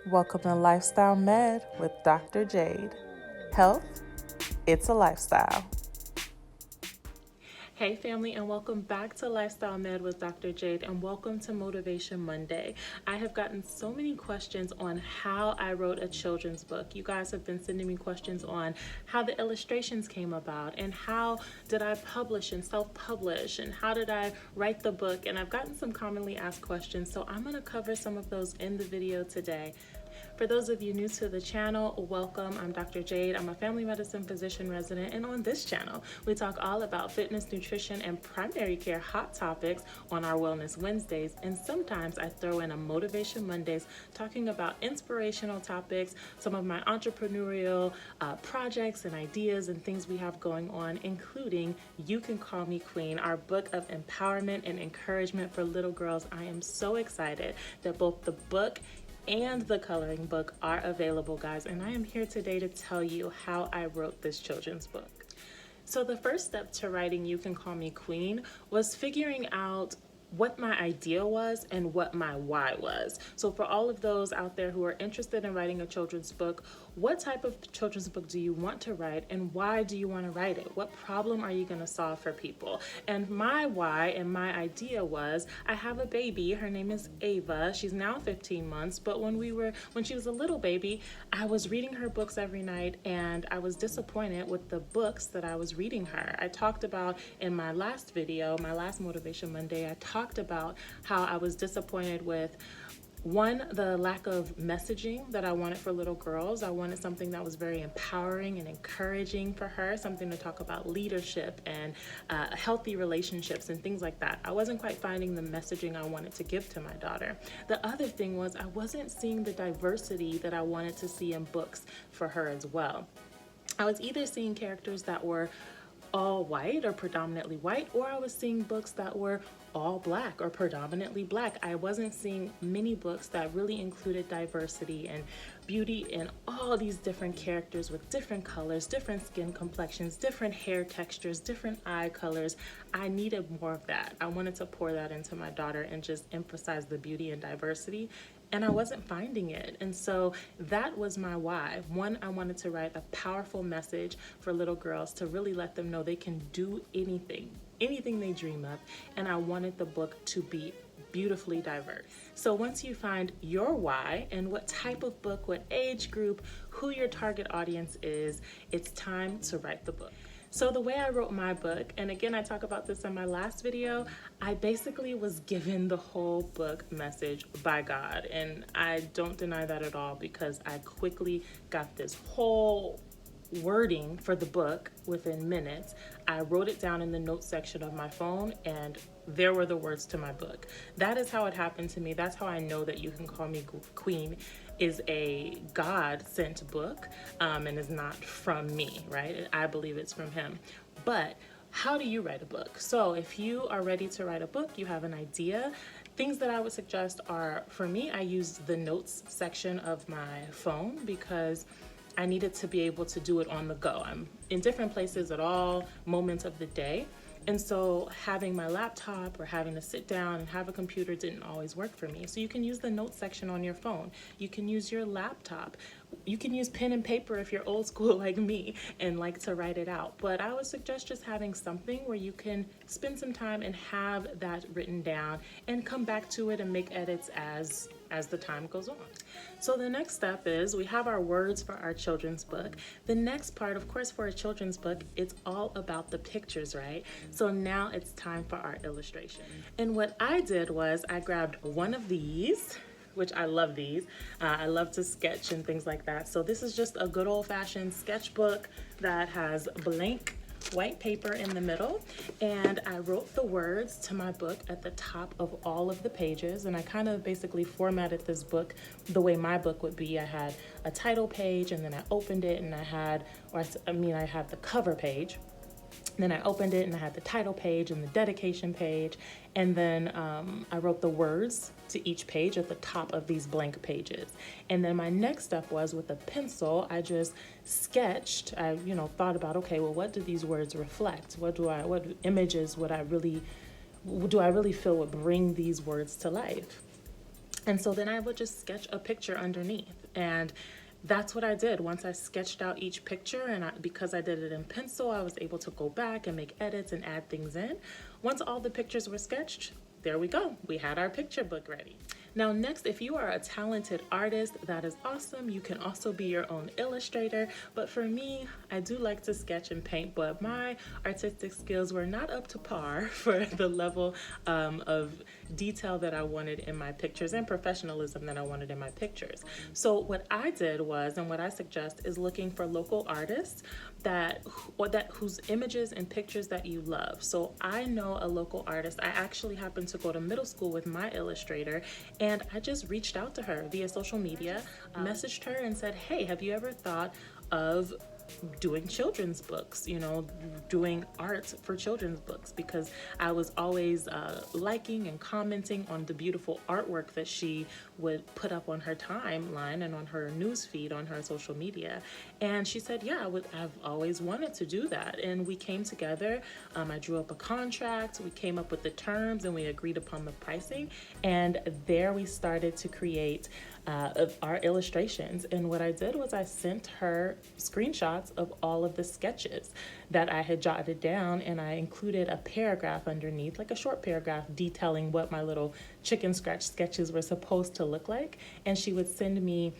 Welcome to Lifestyle Med with Dr. Jade. Health, it's a lifestyle. Hey family, and welcome back to Lifestyle Med with Dr. Jade, and welcome to Motivation Monday. I have gotten so many questions on how I wrote a children's book. You guys have been sending me questions on how the illustrations came about, and how did I publish and self-publish, and how did I write the book, and I've gotten some commonly asked questions, so I'm going to cover some of those in the video today. For those of you new to the channel, welcome. I'm Dr. Jade. I'm a family medicine physician resident, and on this channel, we talk all about fitness, nutrition, and primary care hot topics on our Wellness Wednesdays, and sometimes I throw in a Motivation Mondays talking about inspirational topics, some of my entrepreneurial projects and ideas and things we have going on, including You Can Call Me Queen, our book of empowerment and encouragement for little girls. I am so excited that both the book and the coloring book are available, guys, and I am here today to tell you how I wrote this children's book. So the first step to writing You Can Call Me Queen was figuring out what my idea was and what my why was. So for all of those out there who are interested in writing a children's book, what type of children's book do you want to write, and why do you want to write it? What problem are you going to solve for people? And my why and my idea was, I have a baby. Her name is Ava. She's now 15 months, but when she was a little baby, I was reading her books every night, and I was disappointed with the books that I was reading her. I talked about in my last video, my last Motivation Monday, I talked about how I was disappointed with the lack of messaging that I wanted for little girls. I wanted something that was very empowering and encouraging for her, something to talk about leadership and healthy relationships and things like that. I wasn't quite finding the messaging I wanted to give to my daughter. The other thing was I wasn't seeing the diversity that I wanted to see in books for her as well. I was either seeing characters that were all white or predominantly white, or I was seeing books that were all black or predominantly black. I wasn't seeing many books that really included diversity and beauty in all these different characters with different colors, different skin complexions, different hair textures, different eye colors. I needed more of that. I wanted to pour that into my daughter and just emphasize the beauty and diversity, and I wasn't finding it. And so that was my why. One, I wanted to write a powerful message for little girls to really let them know they can do anything they dream of. And I wanted the book to be beautifully diverse. So once you find your why and what type of book, what age group, who your target audience is, it's time to write the book. So the way I wrote my book, and again, I talk about this in my last video, I basically was given the whole book message by God. And I don't deny that at all, because I quickly got this whole wording for the book within minutes. I wrote it down in the notes section of my phone, and there were the words to my book. That is how it happened to me. That's how I know that You Can Call Me Queen is a God-sent book, and is not from me, right? I believe it's from him. But how do you write a book? So if you are ready to write a book, you have an idea, things that I would suggest are, for me, I use the notes section of my phone because I needed to be able to do it on the go. I'm in different places at all moments of the day. And so having my laptop or having to sit down and have a computer didn't always work for me. So you can use the notes section on your phone. You can use your laptop. You can use pen and paper if you're old school like me and like to write it out. But I would suggest just having something where you can spend some time and have that written down and come back to it and make edits as the time goes on. So the next step is we have our words for our children's book. The next part, of course, for a children's book, it's all about the pictures, right? So now it's time for our illustration. And what I did was I grabbed one of these, which I love these. I love to sketch and things like that. So this is just a good old-fashioned sketchbook that has blank white paper in the middle, and I wrote the words to my book at the top of all of the pages, and I kind of basically formatted this book the way my book would be. I had a title page, and then I opened it, and I had the cover page. Then I opened it and I had the title page and the dedication page, and then I wrote the words to each page at the top of these blank pages. And then my next step was, with a pencil, I just sketched. I thought about, okay, well, what do these words reflect? What images do I really feel would bring these words to life? And so then I would just sketch a picture underneath. And that's what I did. Once I sketched out each picture, and because I did it in pencil, I was able to go back and make edits and add things in. Once all the pictures were sketched, there we go. We had our picture book ready. Now next, if you are a talented artist, that is awesome. You can also be your own illustrator. But for me, I do like to sketch and paint, but my artistic skills were not up to par for the level of detail that I wanted in my pictures and professionalism that I wanted in my pictures. So what I did was, and what I suggest is looking for local artists whose images and pictures that you love. So I know a local artist. I actually happened to go to middle school with my illustrator, and I just reached out to her via social media, messaged her and said, hey, have you ever thought of doing children's books, doing art for children's books? Because I was always liking and commenting on the beautiful artwork that she would put up on her timeline and on her news feed on her social media. And she said, yeah, I've always wanted to do that. And we came together. I drew up a contract. We came up with the terms and we agreed upon the pricing. And there we started to create of our illustrations. And what I did was I sent her screenshots of all of the sketches that I had jotted down, and I included a paragraph underneath, like a short paragraph detailing what my little chicken scratch sketches were supposed to look like. And she would send me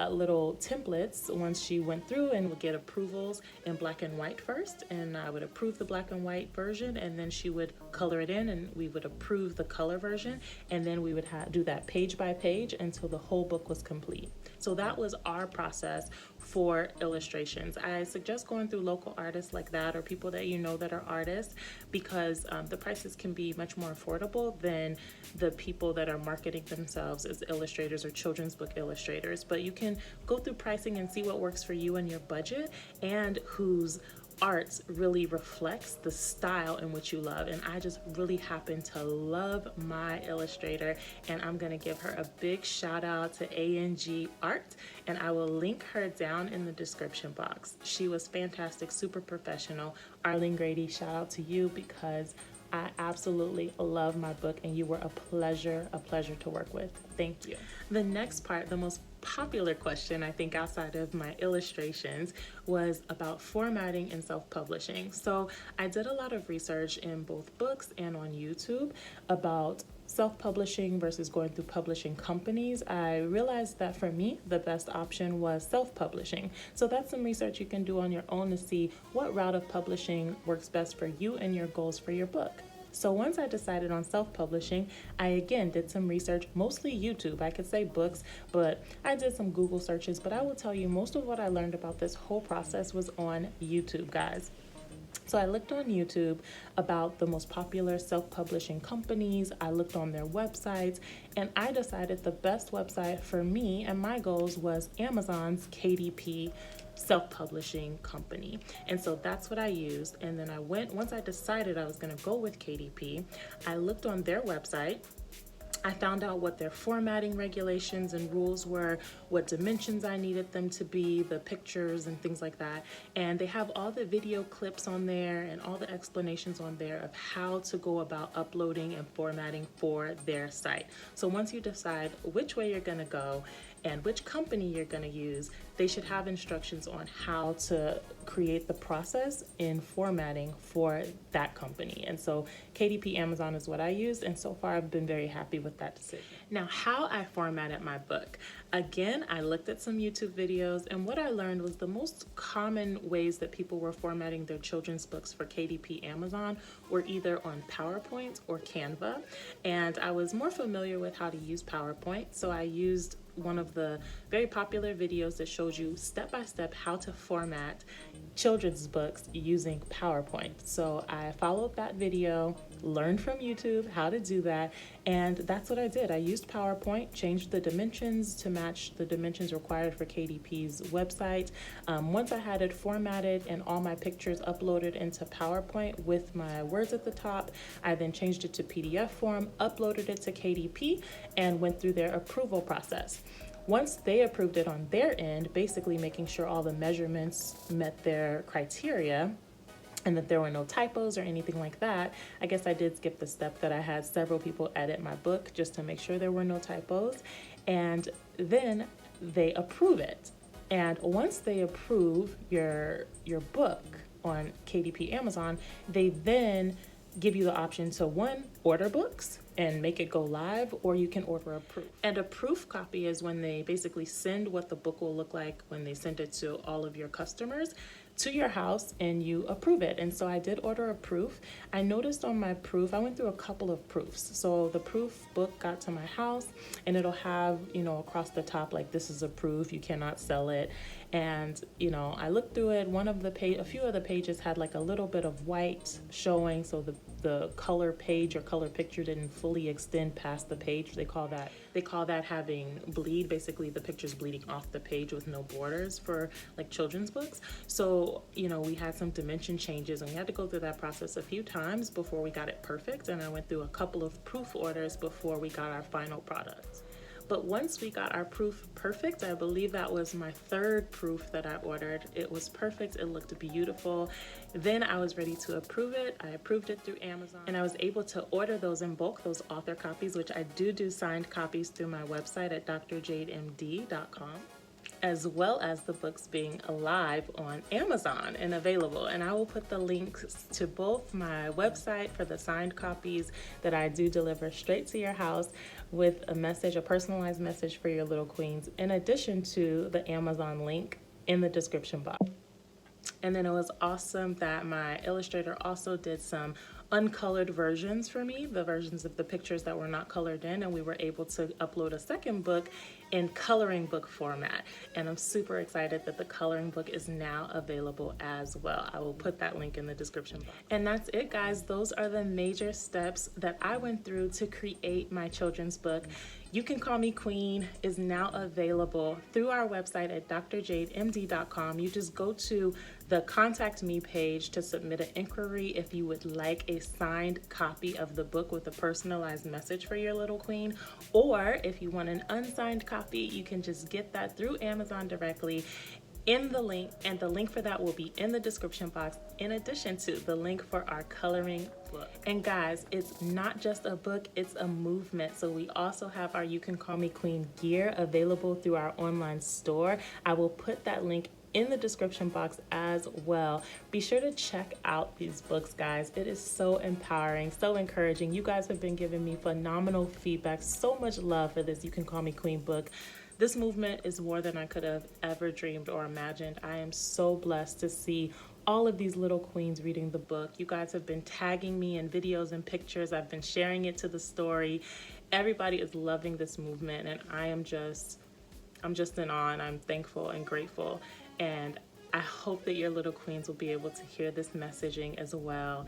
little templates once she went through and would get approvals in black and white first, and I would approve the black and white version, and then she would color it in and we would approve the color version, and then we would do that page by page until the whole book was complete. So that was our process for illustrations. I suggest going through local artists like that, or people that you know that are artists, because the prices can be much more affordable than the people that are marketing themselves as illustrators or children's book illustrators. But you can go through pricing and see what works for you and your budget, and whose art really reflects the style in which you love. And I just really happen to love my illustrator, and I'm gonna give her a big shout out to ANG Art, and I will link her down in the description box. She was fantastic, super professional. Arlene Grady, shout out to you, because I absolutely love my book and you were a pleasure to work with. Thank you. The next part, the most popular question I think outside of my illustrations, was about formatting and self-publishing. So I did a lot of research in both books and on YouTube about self-publishing versus going through publishing companies. I realized that for me, the best option was self-publishing. So that's some research you can do on your own to see what route of publishing works best for you and your goals for your book. So once I decided on self-publishing, I again did some research, mostly YouTube. I could say books, but I did some Google searches. But I will tell you, most of what I learned about this whole process was on YouTube, guys. So I looked on YouTube about the most popular self-publishing companies. I looked on their websites, and I decided the best website for me and my goals was Amazon's KDP self-publishing company. And so that's what I used. And then once I decided I was going to go with KDP, I looked on their website. I found out what their formatting regulations and rules were, what dimensions I needed them to be, the pictures and things like that. And they have all the video clips on there and all the explanations on there of how to go about uploading and formatting for their site. So once you decide which way you're gonna go and which company you're gonna use, they should have instructions on how to create the process in formatting for that company. And so KDP Amazon is what I used, and so far I've been very happy with that decision. Now, how I formatted my book. Again, I looked at some YouTube videos, and what I learned was the most common ways that people were formatting their children's books for KDP Amazon were either on PowerPoint or Canva. And I was more familiar with how to use PowerPoint, so I used one of the very popular videos that shows you step-by-step how to format children's books using PowerPoint. So I followed that video, learned from YouTube how to do that, and that's what I did. I used PowerPoint, changed the dimensions to match the dimensions required for KDP's website. Once I had it formatted and all my pictures uploaded into PowerPoint with my words at the top, I then changed it to PDF form, uploaded it to KDP, and went through their approval process. Once they approved it on their end, basically making sure all the measurements met their criteria, and that there were no typos or anything like that. I guess I did skip the step that I had several people edit my book just to make sure there were no typos. And then they approve it. And once they approve your book on KDP Amazon, they then give you the option to, one, order books and make it go live, or you can order a proof. And a proof copy is when they basically send what the book will look like when they send it to all of your customers to your house, and you approve it. And so I did order a proof. I noticed on my proof, I went through a couple of proofs. So the proof book got to my house, and it'll have, across the top, like, this is a proof, you cannot sell it. And, I looked through it. A few of the pages had like a little bit of white showing. So the color page or color picture didn't fully extend past the page. They call that having bleed. Basically, the picture's bleeding off the page with no borders for like children's books. So, we had some dimension changes, and we had to go through that process a few times before we got it perfect. And I went through a couple of proof orders before we got our final product. But once we got our proof perfect, I believe that was my third proof that I ordered. It was perfect. It looked beautiful. Then I was ready to approve it. I approved it through Amazon, and I was able to order those in bulk, those author copies, which I do signed copies through my website at drjademd.com, as well as the books being live on Amazon and available. And I will put the links to both my website for the signed copies that I do deliver straight to your house with a personalized message for your little queens, in addition to the Amazon link in the description box. And then it was awesome that my illustrator also did some uncolored versions for me, the versions of the pictures that were not colored in, and we were able to upload a second book in coloring book format. And I'm super excited that the coloring book is now available as well. I will put that link in the description box. And that's it, guys. Those are the major steps that I went through to create my children's book. You Can Call Me Queen is now available through our website at drjademd.com. You just go to the Contact Me page to submit an inquiry if you would like a signed copy of the book with a personalized message for your little queen. Or if you want an unsigned copy, you can just get that through Amazon directly in the link, and the link for that will be in the description box, in addition to the link for our coloring book. And guys, it's not just a book, it's a movement. So we also have our You Can Call Me Queen gear available through our online store. I will put that link in the description box as well. Be sure to check out these books, guys. It is so empowering, so encouraging. You guys have been giving me phenomenal feedback, so much love for this You Can Call Me Queen book. This movement is more than I could have ever dreamed or imagined. I am so blessed to see all of these little queens reading the book. You guys have been tagging me in videos and pictures. I've been sharing it to the story. Everybody is loving this movement, and I'm just in awe, and I'm thankful and grateful. And I hope that your little queens will be able to hear this messaging as well.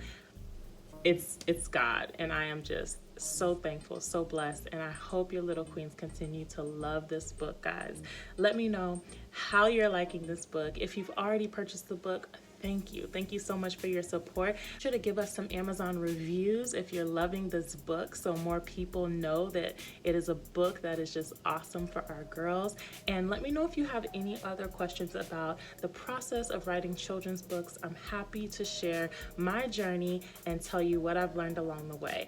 It's God, and I am just so thankful, so blessed, and I hope your little queens continue to love this book, guys. Let me know how you're liking this book. If you've already purchased the book, thank you. Thank you so much for your support. Be sure to give us some Amazon reviews if you're loving this book, so more people know that it is a book that is just awesome for our girls. And let me know if you have any other questions about the process of writing children's books. I'm happy to share my journey and tell you what I've learned along the way.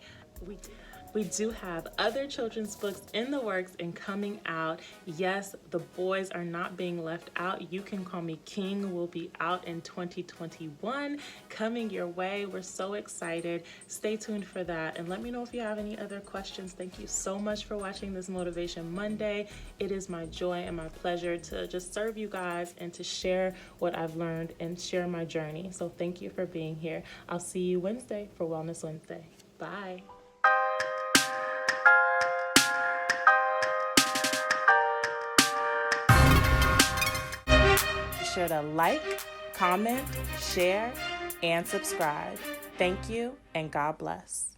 We do have other children's books in the works and coming out. Yes, the boys are not being left out. You Can Call Me King will be out in 2021, coming your way. We're so excited. Stay tuned for that, and let me know if you have any other questions. Thank you so much for watching this Motivation Monday. It is my joy and my pleasure to just serve you guys and to share what I've learned and share my journey. So thank you for being here. I'll see you Wednesday for Wellness Wednesday. Bye. Be sure to like, comment, share, and subscribe. Thank you, and God bless.